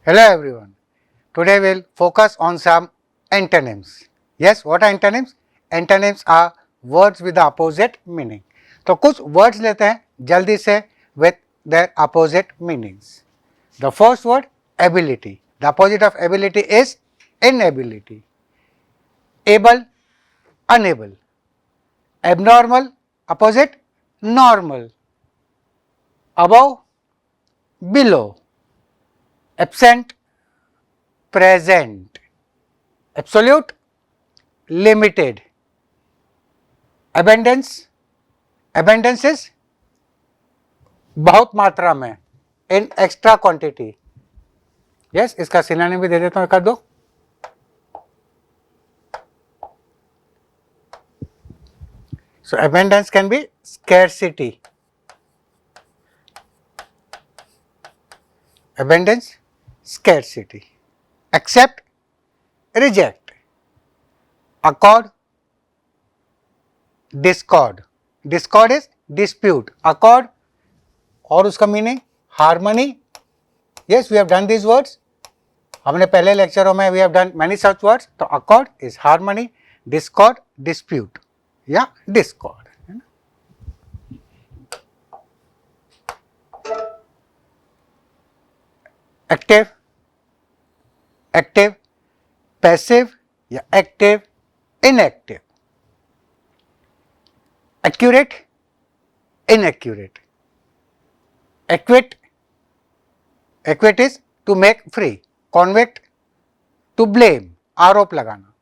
Hello everyone. Today we'll focus on some antonyms. Yes, what are antonyms? Antonyms are words with the opposite meaning. तो कुछ words लेते हैं जल्दी से with their opposite meanings. The first word ability. The opposite of ability is inability. Able, unable. Abnormal, opposite normal. Above, below. Absent, present. Absolute, limited. Abundance, abundance is बहुत मात्रा में, in extra quantity. Yes, इसका synonym भी दे देता हूँ एक आध दो. So abundance can be scarcity. Abundance, scarcity. Accept, reject. Accord, discord. Discord is dispute. Accord और उसका meaning harmony. Yes, we have done these words. हमने पहले लेक्चरों में we have done many such words. तो accord is harmony, discord dispute या discord. Active, active, passive या active, inactive. Accurate, inaccurate. Acquit, acquit is to make free. Convict, to blame, आरोप लगाना.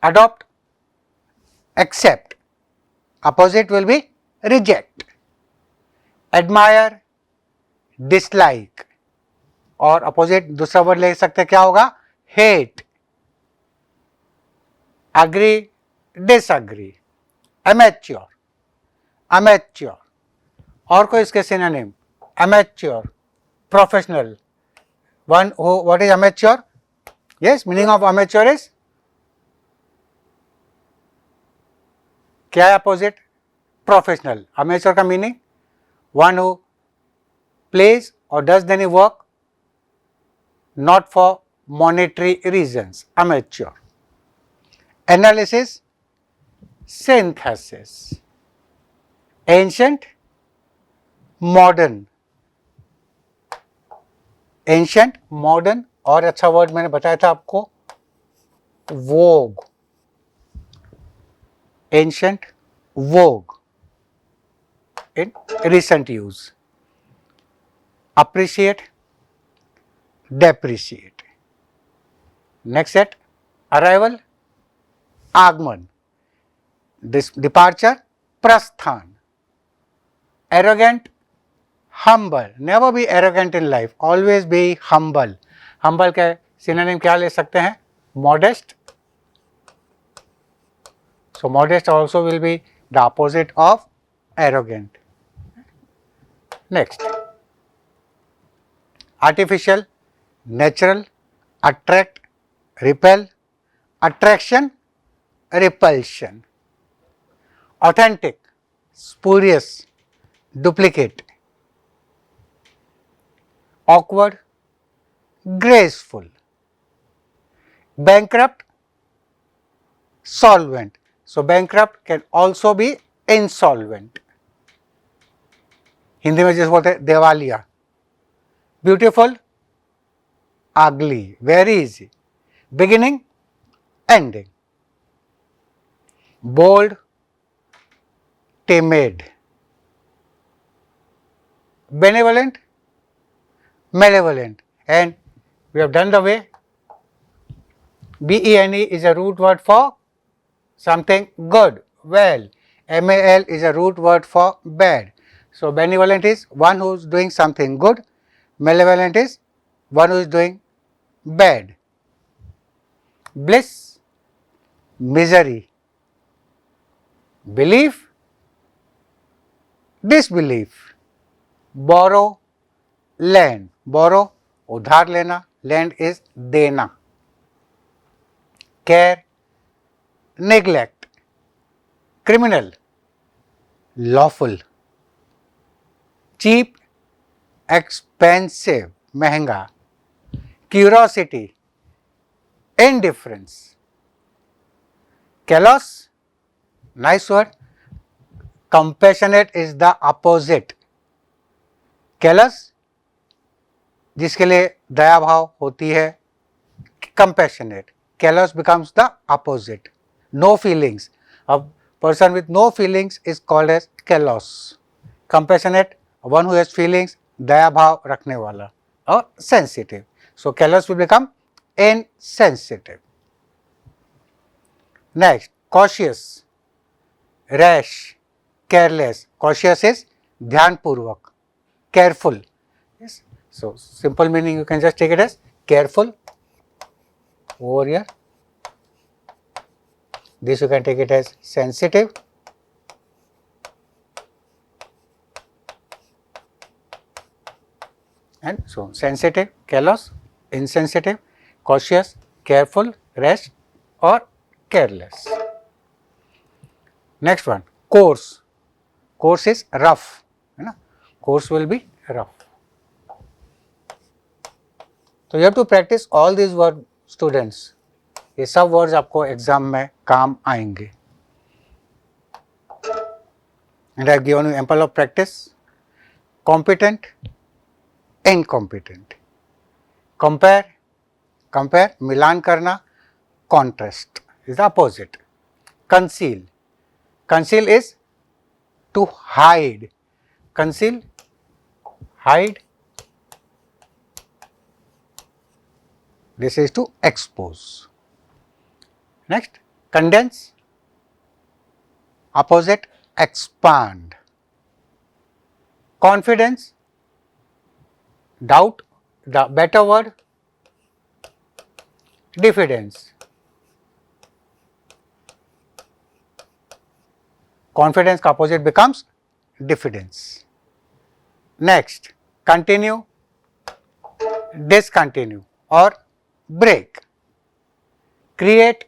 Adopt, accept. Opposite will be reject. Admire, dislike. और opposite दूसरा word ले सकते क्या होगा? Hate. Agree, disagree. Amateur, amateur. और कोई इसके synonym? Amateur, professional. One who, what is amateur? Yes, meaning of amateur is क्या है अपोजिट? प्रोफेशनल. अमेच्योर का मीनिंग वन हु प्लेज और does any work not for monetary reasons. Amateur. Analysis, synthesis. Ancient, modern. Ancient, modern. और अच्छा word मैंने बताया था आपको, vogue. Ancient, vogue in recent use. Appreciate, depreciate. Next set, arrival, आगमन. Departure, प्रस्थान. Arrogant, humble. Never be arrogant in life. Always be humble. Humble के synonym क्या ले सकते हैं? Modest. So modest also will be the opposite of arrogant. Next, artificial, natural, attract, repel, attraction, repulsion. Authentic, spurious, duplicate. Awkward, graceful. Bankrupt, solvent. So bankrupt can also be insolvent. Hindi में जैसे बोलते हैं देवालिया. Beautiful, ugly, very easy. Beginning, ending. Bold, timid. Benevolent, malevolent. And we have done the way. BENE is a root word for something good, well. MAL is a root word for bad. So benevolent is one who is doing something good. Malevolent is one who is doing bad. Bliss, misery. Belief, disbelief. Borrow, lend. Borrow, उधार लेना. Lend is देना. Care, neglect. Criminal, lawful. Cheap, expensive, महंगा. curiosity, indifference. Callous, nice word. Compassionate is the opposite. Callous, जिसके लिए दया भाव होती है, compassionate. Callous becomes the opposite. No feelings. A person with no feelings is called as callous. Compassionate, one who has feelings, दया भाव रखने वाला, और sensitive. So callous will become insensitive. Next, cautious, rash, careless. Cautious is ध्यानपूर्वक, careful. Yes. So simple meaning you can just take it as careful over here. This you can take it as sensitive. And so sensitive, callous, insensitive, cautious, careful, rash or careless. Next one, coarse. Coarse is rough. Coarse will be rough. So you have to practice all these words, students. ये सब words आपको exam में काम आएंगे. And I have given you ample of practice. Competent, incompetent. Compare, compare, मिलान करना. Contrast is the opposite. Conceal, conceal is to hide. Conceal, hide. This is to expose. Next, condense, opposite, expand. Confidence, doubt, the better word, diffidence. Confidence का opposite becomes diffidence. Next, continue, discontinue or break. Create,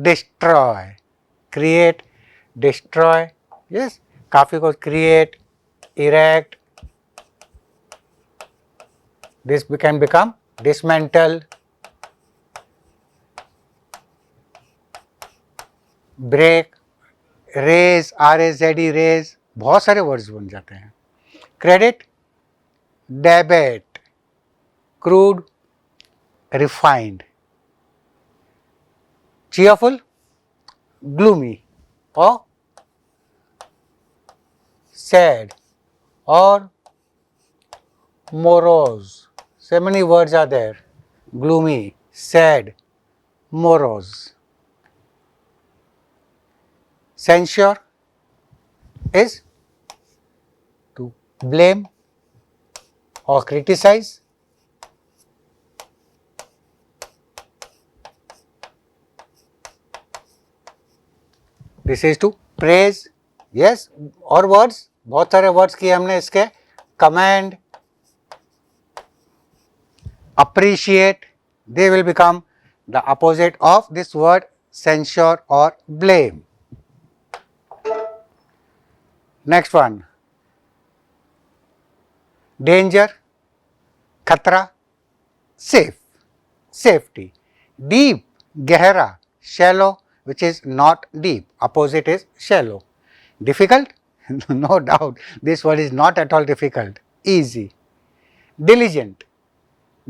destroy. Create, destroy. Yes, काफी को create, erect. This can become dismantle, break, raise, R-A-Z-E, raise. बहुत सारे words बन जाते हैं. Credit, debit, crude, refined. Cheerful, gloomy or sad or morose. So many words are there. Gloomy, sad, morose. Censure is to blame or criticize. This is to praise. Yes, और words, बहुत सारे words किए हमने इसके. Command, appreciate, they will become the opposite of this word censure or blame. Next one, danger, खतरा, safe, safety. Deep, गहरा, shallow, which is not deep, opposite is shallow. Difficult, no doubt, this word is not at all difficult, easy. Diligent,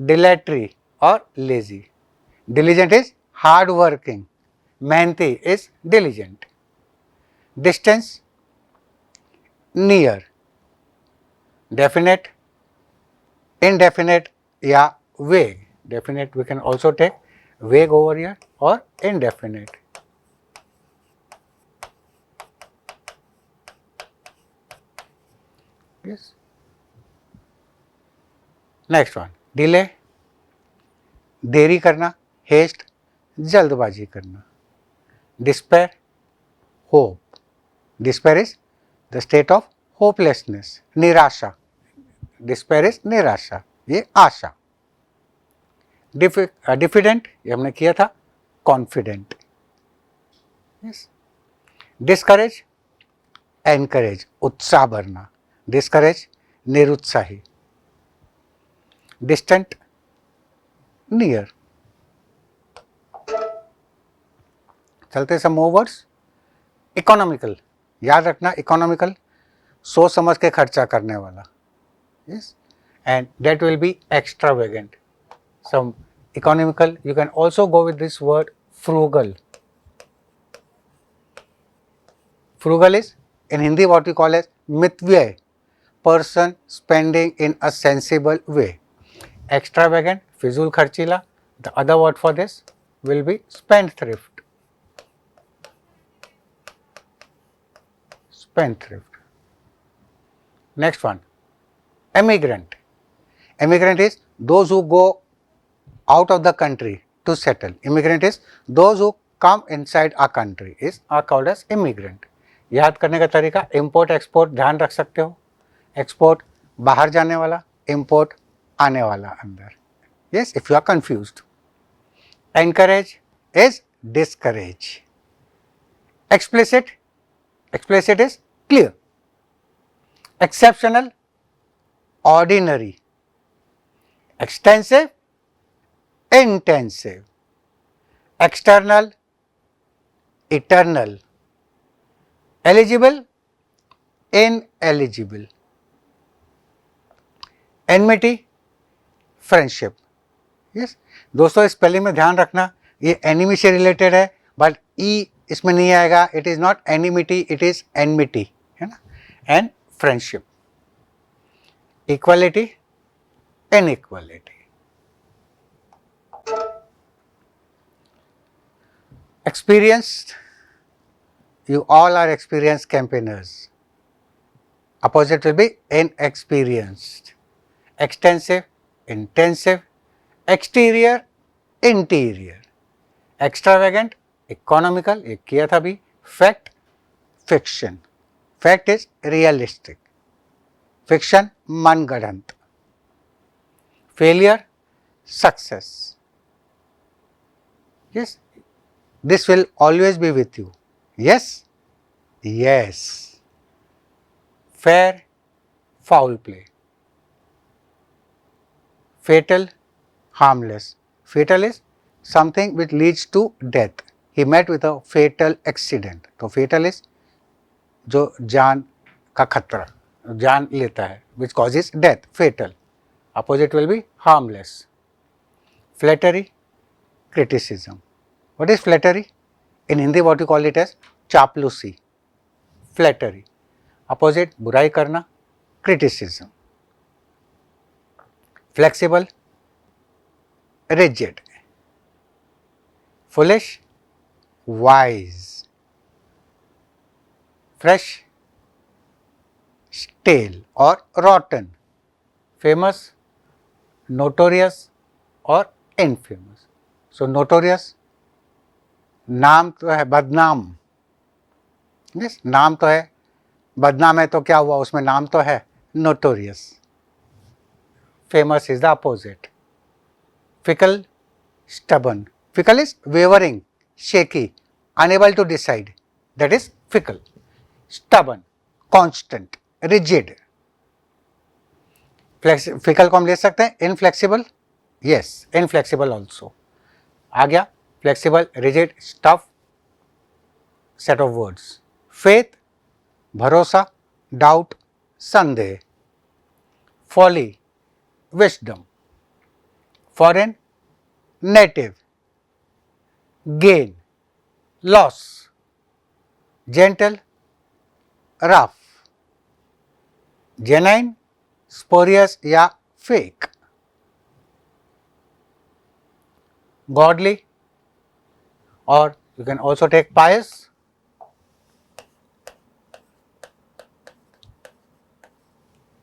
dilatory or lazy. Diligent is hard working, mehnati is diligent. Distance, near. Definite, indefinite या vague. Definite we can also take vague over here or indefinite. Yes. Next one, delay, देरी करना, haste, जल्दबाजी करना. Despair, hope. Despair is the state of hopelessness. निराशा, despair is निराशा, ये आशा. Diffident, ये हमने किया था. Confident. Yes. Discourage, encourage, उत्साह भरना. Discourage, निरुत्साही. Distant, near. चलते some more words. Economical, याद रखना economical, सोच समझ के खर्चा करने वाला. Yes, and that will be extravagant. Some economical, you can also go with this word frugal. Frugal is in Hindi what we call as mitvyay, person spending in a sensible way. Extravagant, fizul kharchila. The other word for this will be spendthrift. Spendthrift. Next one, emigrant. Emigrant is those who go out of the country to settle. Immigrant is those who come inside our country are called as immigrant. याद करने का तरीका, import export ध्यान रख सकते हो. Export बाहर जाने वाला, इम्पोर्ट आने वाला अंदर. Yes, if you are confused. Encourage is discourage. Explicit is clear. Exceptional, ordinary. Extensive, intensive. External, eternal. Eligible, ineligible. Enmity, friendship. Yes, दोस्तों स्पेलिंग में ध्यान रखना, ये एनिमी से रिलेटेड है, बट ई इसमें नहीं आएगा. It is not enemity, it is enmity, है ना. And friendship. Equality, inequality. Experienced, you all are experienced campaigners. Opposite will be inexperienced. Extensive, intensive. Exterior, interior. Extravagant, economical, ये किया था भी. Fact, fiction. Fact is realistic. Fiction, मनगढ़ंत. Failure, success. Yes, this will always be with you. Yes, yes. Fair, foul play. Fatal, harmless. Fatal is something which leads to death. He met with a fatal accident. तो fatal is जो जान का खतरा, जान लेता है, which causes death. Fatal. Opposite will be harmless. Flattery, criticism. What is flattery? In Hindi what you call it as चापलूसी. Flattery. Opposite बुराई करना, criticism. Flexible, rigid. Foolish, wise. Fresh, stale or rotten. Famous, notorious or infamous. So notorious, नाम तो है बदनाम. Yes, नाम तो है, बदनाम है तो क्या हुआ, उसमें नाम तो है. Notorious. Famous is the opposite. Fickle, stubborn. Fickle is wavering, shaky, unable to decide, that is fickle. Stubborn, constant, rigid. Fickle को हम ले सकते हैं इनफ्लेक्सिबल. यस, इनफ्लेक्सिबल ऑल्सो आ गया. Flexible, rigid, tough set of words. Faith, भरोसा, doubt, संदेह. Folly, wisdom. Foreign, native. Gain, loss. Gentle, rough. Genuine, spurious या fake. Godly, or you can also take pious.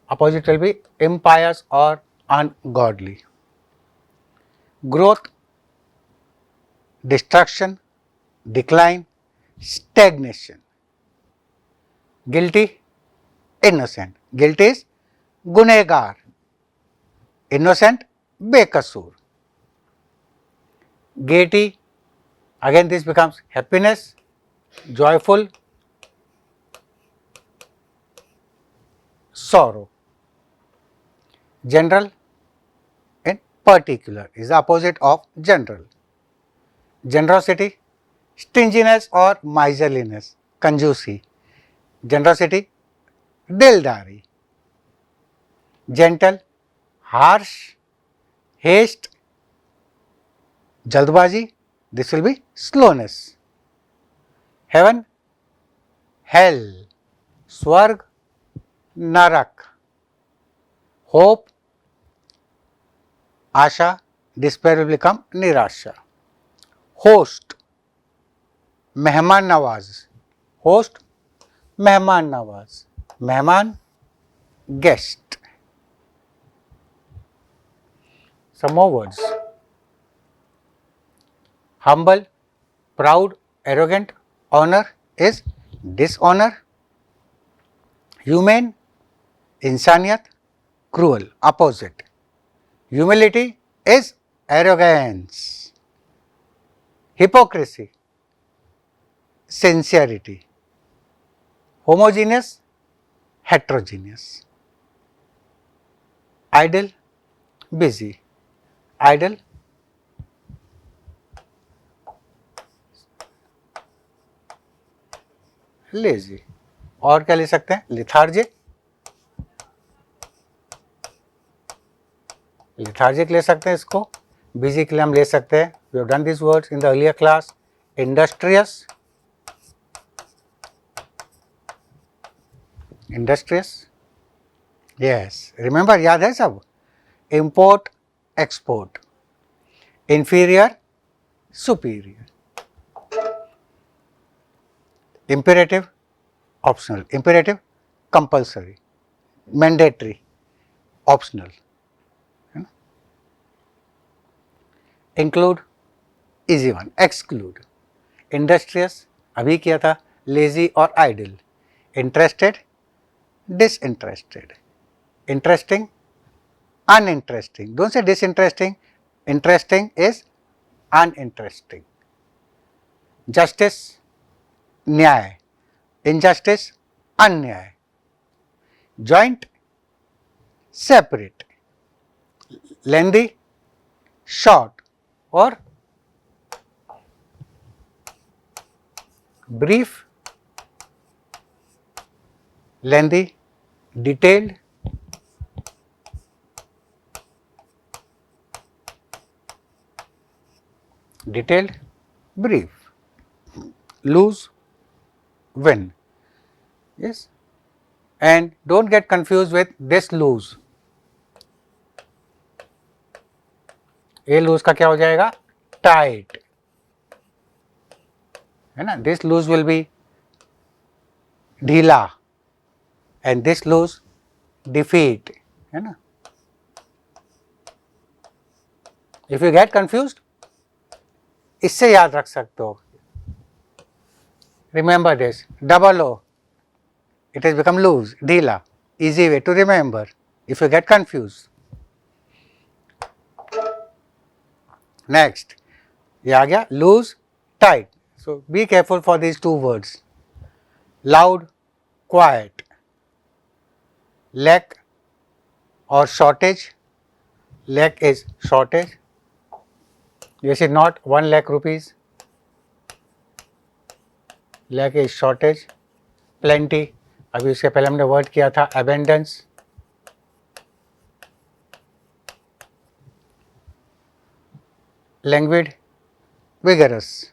Opposite will be impious or ungodly. Growth, destruction, decline, stagnation. Guilty, innocent. Guilty is गुनहगार, innocent, बेकसूर. Gaiety, again this becomes happiness, joyful, sorrow. General, in particular is the opposite of general. Generosity, stinginess or miserliness, कंजूसी. Generosity, दिलदारी. Gentle, harsh, haste, जल्दबाजी, this will be slowness. Heaven, hell, स्वर्ग, नरक. Hope, Asha, despair will become निराशा. Host, मेहमान Nawaz. Host, मेहमान नवाज. मेहमान, guest. Some more words. Humble, proud, arrogant. Honor is dishonor. Humane, इंसानियत. Cruel, opposite. Humility is arrogance. Hypocrisy, sincerity. Homogeneous, heterogeneous. Idle, busy. Idle, lazy. और क्या ले सकते हैं? lethargic. lethargic ले सकते हैं इसको. busy के लिए हम ले सकते हैं. we have done these words in the earlier class. Industrious, industrious. yes, remember, याद है सब. import, export. inferior, superior. imperative, optional. imperative, compulsory. mandatory, optional. include, easy one. exclude. industrious, अभी किया था. lazy और idle. interested, disinterested. interesting, uninteresting. Don't say disinteresting. Interesting is uninteresting. Justice, न्याय. injustice, अन्याय. joint, separate. lengthy, short or brief. lengthy, detailed. detailed, brief. lose, win. yes, and don't get confused with this lose. ये loose का क्या हो जाएगा? Tight, है ना. This loose will be ढीला एंड दिस लूज डिफीट, है ना. इफ यू गेट कंफ्यूज्ड, इससे याद रख सकते हो. Remember this. Double O, it is become loose, ढीला. Easy way to remember if you get confused. Next, ये आ गया loose, tight. So be careful for these two words. Loud, quiet. Lack और shortage. Lack is shortage. This is not 1 lakh rupees. Lack is shortage. Plenty, अभी इसके पहले हमने word किया था abundance. languid, vigorous.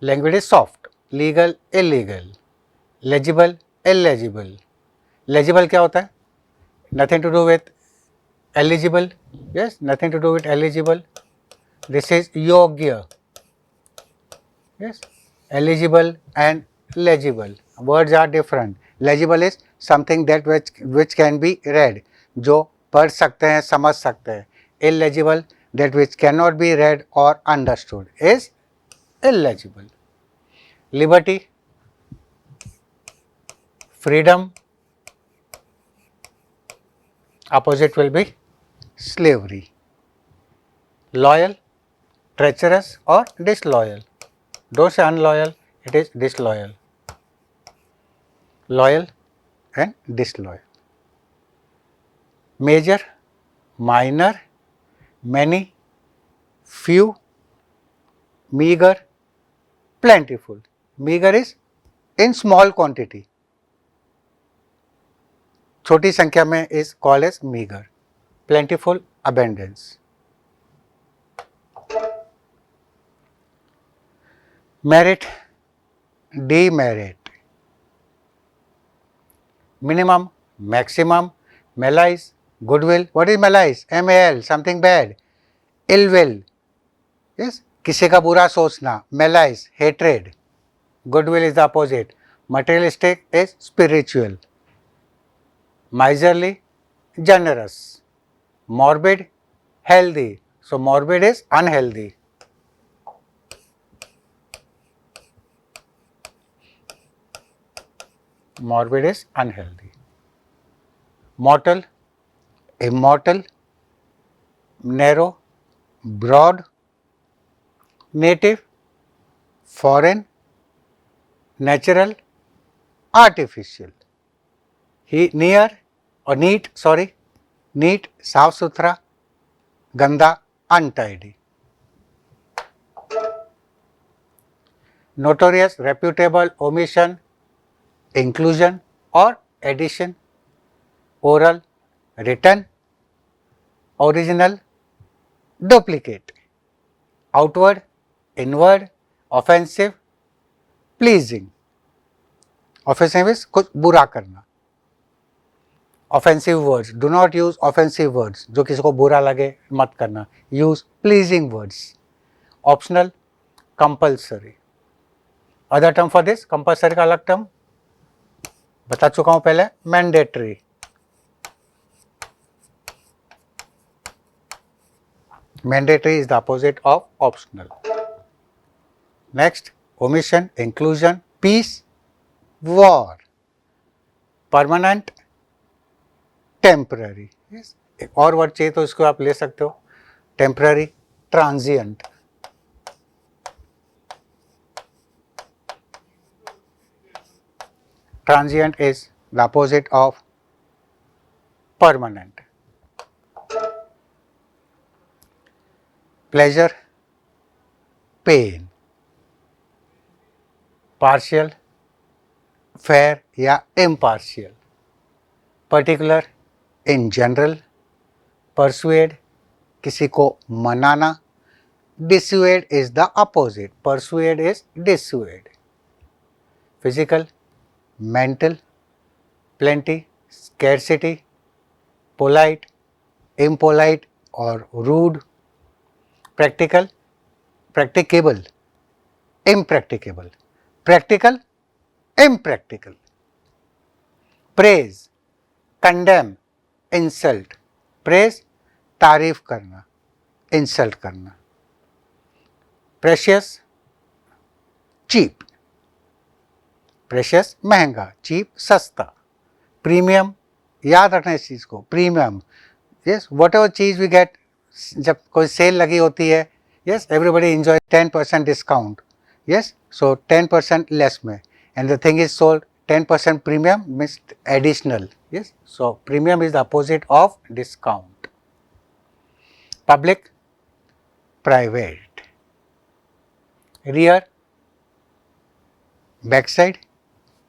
languid is soft. legal, illegal. legible, illegible. legible क्या होता है? nothing to do with eligible. yes, nothing to do with eligible. this is योग्य. yes, eligible and legible words are different. legible is something that which can be read, जो पढ़ सकते हैं, समझ सकते हैं. illegible, that which cannot be read or understood, is illegible. liberty, freedom. opposite will be slavery. loyal, treacherous or disloyal. don't say unloyal, it is disloyal. loyal and disloyal. major, minor, many, few, meager, plentiful. Meager is in small quantity. छोटी संख्या में is called as meager. Plentiful, abundance. Merit, demerit. Minimum, maximum, malice, goodwill. What is malice? M-A-L, something bad. Ill will. Yes, किसी का बुरा सोचना. Malice, hatred. Goodwill is the opposite. Materialistic is spiritual. Miserly, generous. Morbid, healthy. So morbid is unhealthy. Morbid is unhealthy. Mortal, immortal, narrow, broad, native, foreign, natural, artificial. He near or neat, neat, साफ सुथरा, गंदा, untidy. Notorious, reputable, omission, inclusion or addition. Oral, written, original, duplicate. Outward, inward, offensive, pleasing. Offensive is कुछ बुरा करना. Offensive words, do not use offensive words. जो किसी को बुरा लगे मत करना. Use pleasing words. Optional, compulsory. Other term for this, compulsory का अलग term बता चुका हूँ पहले. Mandatory. Mandatory is the opposite of optional. Next, omission, inclusion, peace, war. Permanent, temporary. Yes. एक और वर्ड चाहिए तो इसको आप ले सकते हो. Temporary, transient. Transient is the opposite of permanent. Pleasure, pain. Partial, fair या impartial. Particular, in general. Persuade, किसी को मनाना. Dissuade is the opposite. Persuade is dissuade. Physical, mental, plenty, scarcity, polite, impolite or rude. Practical, practicable, impracticable. Practical, impractical. Praise, condemn, insult. Praise, तारीफ करना, insult करना. Precious, cheap. Precious, महंगा. Cheap, सस्ता. Premium, याद रखना इस चीज़ को. Premium, yes, whatever cheese we get, जब कोई सेल लगी होती है, yes, everybody enjoy 10% discount. Yes, so 10% less में. And the thing is sold 10% premium means additional. Yes, so premium is the opposite of discount. Public, private. Rear, backside,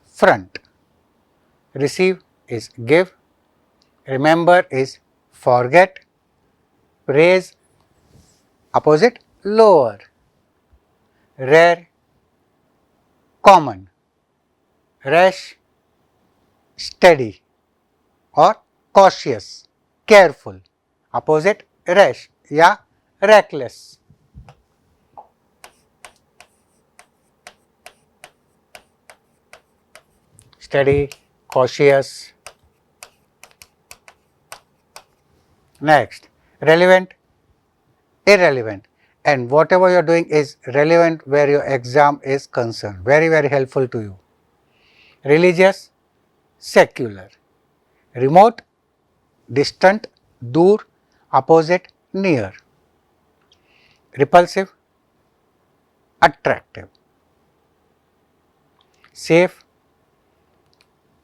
front. Receive is give. Remember is forget. Praise, opposite, lower. Rare, common. Rash, steady or cautious, careful. Opposite, rash या reckless. Steady, cautious. Next, relevant, irrelevant. And whatever you are doing is relevant where your exam is concerned. Very, very helpful to you. Religious, secular. Remote, distant, दूर, opposite, near. Repulsive, attractive. Safe,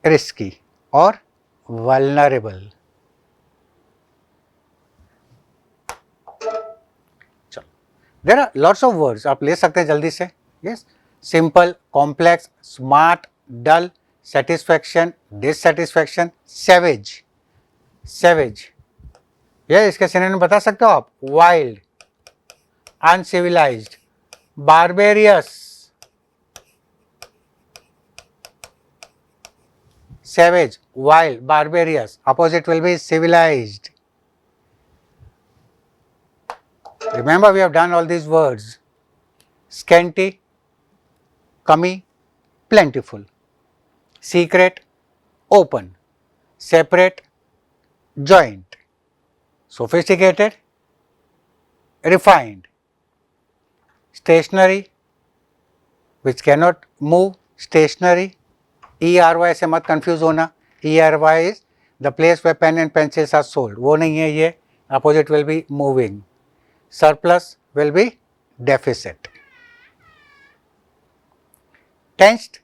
risky or vulnerable. There are lots of words, आप ले सकते हैं जल्दी से. Yes, simple, complex, smart, dull, satisfaction, dissatisfaction, savage. Savage, ये इसके synonym बता सकते हो आप? Wild, uncivilised, barbarous. Savage, wild, barbarous. Opposite will be civilized. Remember, we have done all these words. Scanty, kami, plentiful. Secret, open. Separate, joint. Sophisticated, refined. Stationary, which cannot move, stationary. ERY से मत confuse होना. ERY is the place where pen and pencils are sold. वो नहीं है ये. Opposite will be moving. Surplus will be deficit. Tensed,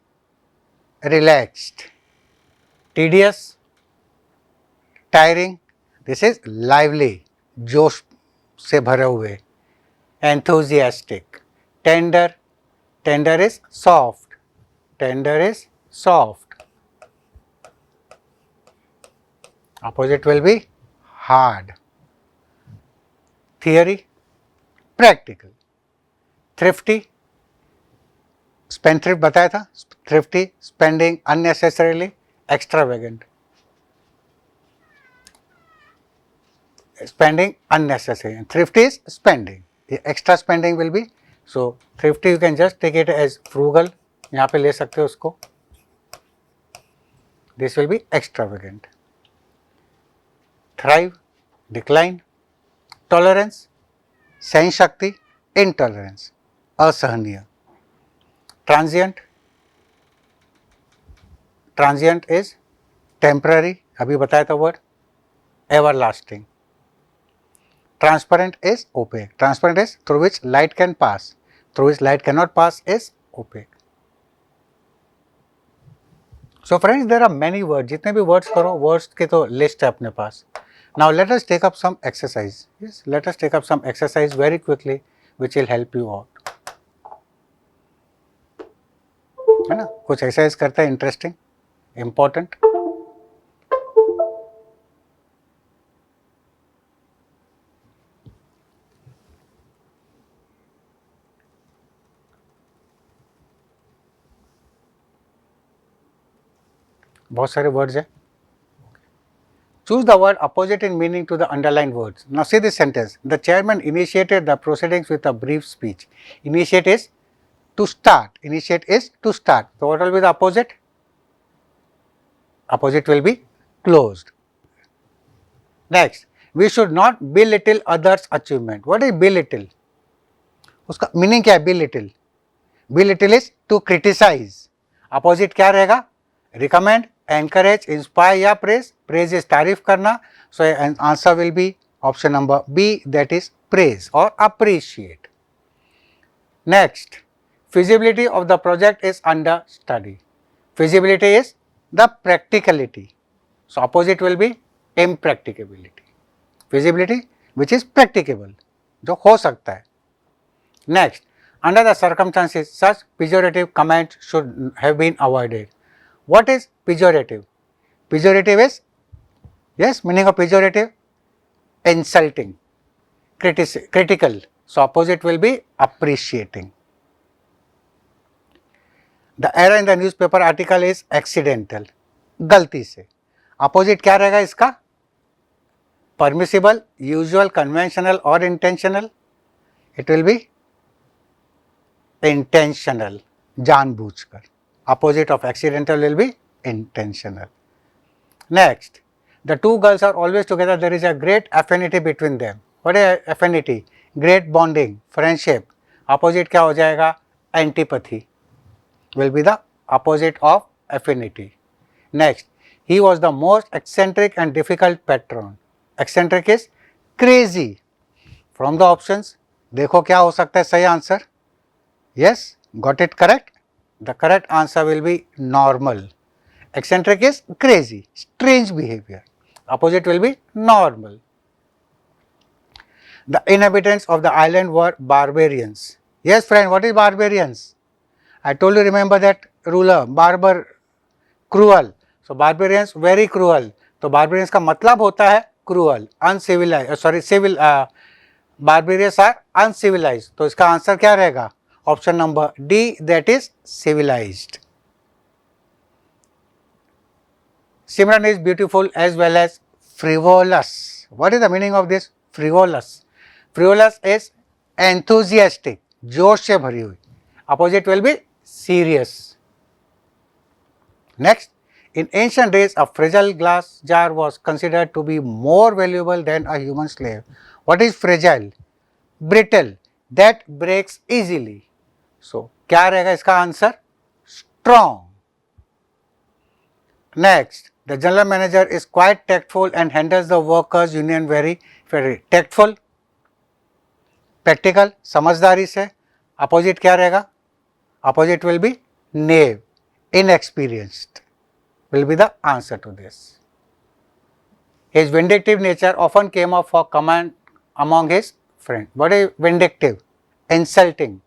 relaxed. Tedious, tiring. This is lively, जोश से भरे हुए. Enthusiastic. Tender, tender is soft. Tender is soft. Opposite will be hard. Theory, practical. Thrifty, spendthrift बताया था. Thrifty, spending unnecessarily, extravagant. Spending unnecessary. Thrifty is spending. The extra spending will be, so thrifty you can just take it as frugal. यहाँ पे ले सकते हो उसको. This will be extravagant. Thrive, decline. Tolerance, सहन शक्ति, intolerance, असहनीय. Transient, transient is temporary, अभी बताया था word. Everlasting. Transparent is opaque. Transparent is through which light can pass. Through which light cannot pass is opaque. So friends, there are many words. जितने भी words करो, words के तो list है अपने पास. Now let us take up some exercise. Yes, let us take up some exercise very quickly, which will help you out. है ना? कुछ exercise करते हैं interesting, important. बहुत सारे words है. Choose the word opposite in meaning to the underlined words. Now see this sentence. The chairman initiated the proceedings with a brief speech. Initiate is to start. Initiate is to start. So what will be the opposite? Opposite will be closed. Next, we should not belittle others' achievement. What is belittle? उसका meaning क्या है belittle? Belittle is to criticize. Opposite क्या रहेगा? Recommend, encourage, inspire या praise. Praise is तारीफ करना. So answer will be option number B, that is praise or appreciate. Next, feasibility of the project is under study. Feasibility is the practicality. So opposite will be impracticability. Feasibility which is practicable, जो हो सकता है. Next, under the circumstances, such pejorative comments should have been avoided. What is pejorative? Pejorative is, yes, meaning of pejorative, insulting, critical. So opposite will be appreciating. The error in the newspaper article is accidental, गलती से. Opposite क्या रहेगा इसका? Permissible, usual, conventional or intentional? It will be intentional, जानबूझकर. Opposite of accidental will be intentional. Next, the two girls are always together. There is a great affinity between them. What is affinity? Great bonding, friendship. Opposite क्या हो जाएगा? Antipathy will be the opposite of affinity. Next, he was the most eccentric and difficult patron. Eccentric is crazy. From the options, देखो क्या हो सकता है सही answer? Yes, got it correct? The correct answer will be normal. Eccentric is crazy, strange behavior. Opposite will be normal. The inhabitants of the island were barbarians. Yes friend, what is barbarians? I told you, remember that ruler, barbar, cruel. So barbarians very cruel. तो barbarians का मतलब होता है cruel, uncivilized, sorry civil, barbarians are uncivilized. तो इसका answer क्या रहेगा? Option number D, that is civilized. Simran is beautiful as well as frivolous. What is the meaning of this? Frivolous. Frivolous is enthusiastic, जोश से भरी हुई. Opposite will be serious. Next, in ancient days, a fragile glass jar was considered to be more valuable than a human slave. What is fragile? Brittle, that breaks easily. So, क्या रहेगा इसका answer? Strong. Next, the general manager is quite tactful and handles the workers union very tactful. Practical, समझदारी से. Opposite क्या रहेगा? Opposite will be knave, inexperienced will be the answer to this. His vindictive nature often came up for command among his friends. What is vindictive? Insulting.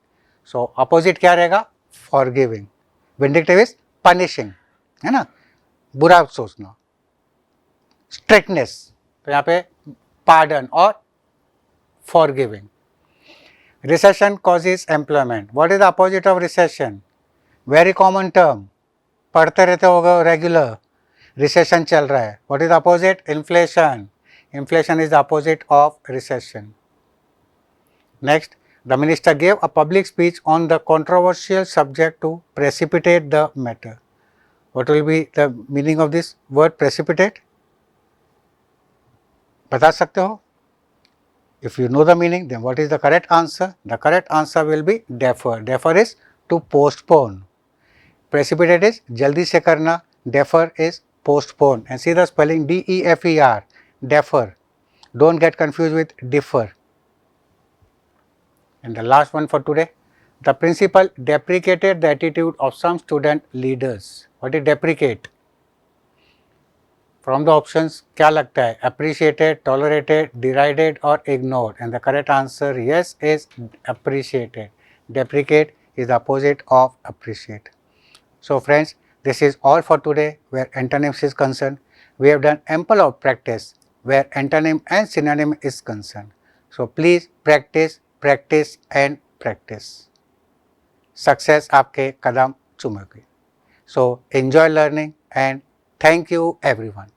So opposite क्या रहेगा? Forgiving. Vindictive is punishing, है ना, बुरा सोचना. Strictness, तो यहाँ पे pardon और forgiving. Recession causes employment. What is the opposite of recession? Very common term. पढ़ते रहते होगा रेगुलर. रिसेशन चल रहा है. What is the opposite? Inflation. Inflation is the opposite of recession. Next, the minister gave a public speech on the controversial subject to precipitate the matter. What will be the meaning of this word precipitate? बता सकते हो? If you know the meaning, then what is the correct answer? The correct answer will be defer. Defer is to postpone. Precipitate is जल्दी से करना. Defer is postpone. And see the spelling D-E-F-E-R. Defer. Don't get confused with defer. And the last one for today. The principal deprecated the attitude of some student leaders. What is deprecate? From the options क्या लगता है? Appreciated, tolerated, derided or ignored? And the correct answer yes is appreciated. Deprecate is the opposite of appreciate. So friends, this is all for today where antonyms is concerned. We have done ample of practice where antonym and synonym is concerned. So please practice, practice and practice. Success आपके कदम चूमेगी. So enjoy learning and thank you everyone.